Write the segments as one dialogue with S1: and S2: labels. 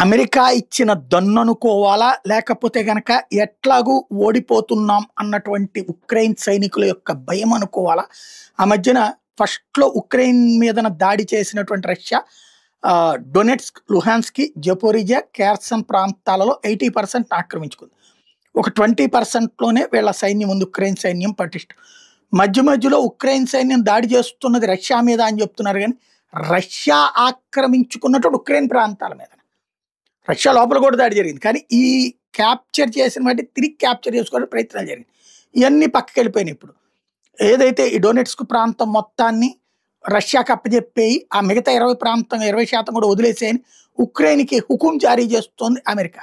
S1: America ఇచ్చిన దన్ననుకోవాలా? లేకపోతే గనక ఎట్లాగూ ఓడిపోతున్నాం అన్నటువంటి ఉక్రెయిన్ సైనికుల యొక్క భయం అనుకోవాలా? ఆ మధ్యన ఫస్ట్‌లో ఉక్రెయిన్ మీదన దాడి చేసినటువంటి రష్యా డొనెట్స్క్, లుహాన్స్‌కి, జపోరిజియా, ఖెర్సన్ ప్రాంతాలలో 80% ఆక్రమించుకుంది. ఒక 20%లోనే వీళ్ళ సైన్యం ఉంది. ఉక్రెయిన్ సైన్యం పటిష్టం. మధ్యలో ఉక్రెయిన్ సైన్యం దాడి చేస్తున్నది రష్యా మీద అని చెప్తున్నారు గానీ, రష్యా ఆక్రమించుకున్నటువంటి ఉక్రెయిన్ ప్రాంతాల మీద. రష్యా లోపల కూడా దాడి జరిగింది. కానీ ఈ క్యాప్చర్ చేసిన వాటిని తిరిగి క్యాప్చర్ చేసుకోవడానికి ప్రయత్నాలు జరిగింది. ఇవన్నీ పక్కకెళ్ళిపోయినాయి ఇప్పుడు. ఏదైతే ఈ డొనెట్స్క్ ప్రాంతం మొత్తాన్ని రష్యాకి అప్పజెప్పేయి, ఆ మిగతా 20% కూడా వదిలేసేయని ఉక్రెయిన్‌కి హుకుం జారీ చేస్తోంది అమెరికా.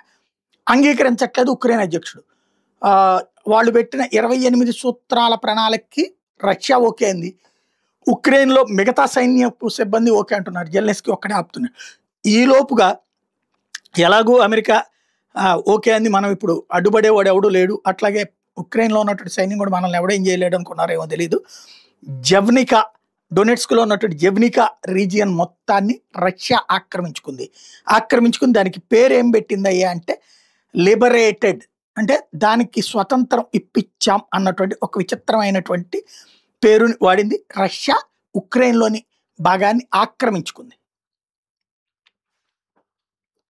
S1: అంగీకరించట్లేదు ఉక్రెయిన్ అధ్యక్షుడు. వాళ్ళు పెట్టిన 28 సూత్రాల ప్రణాళికకి రష్యా ఓకే అంది. ఉక్రెయిన్‌లో మిగతా సైన్యపు సిబ్బంది ఓకే అంటున్నారు. జెలెన్స్కీ ఒక్కడే ఆపుతున్నారు. ఈలోపుగా ఎలాగూ అమెరికా ఓకే అంది. మనం ఇప్పుడు అడ్డుపడేవాడు ఎవడు లేడు. అట్లాగే ఉక్రెయిన్‌లో ఉన్నటువంటి సైన్యం కూడా మనల్ని ఎవడేం చేయలేడు అనుకున్నారేమో తెలీదు. జెవ్నికా, డొనెట్స్క్‌లో ఉన్నటువంటి జెవ్నికా రీజియన్ మొత్తాన్ని రష్యా ఆక్రమించుకుని దానికి పేరేం పెట్టిందయ్యా అంటే లిబరేటెడ్, అంటే దానికి స్వతంత్రం ఇప్పించాం అన్నటువంటి ఒక విచిత్రమైనటువంటి పేరుని వాడింది. రష్యా ఉక్రెయిన్‌లోని భాగాన్ని ఆక్రమించుకుంది.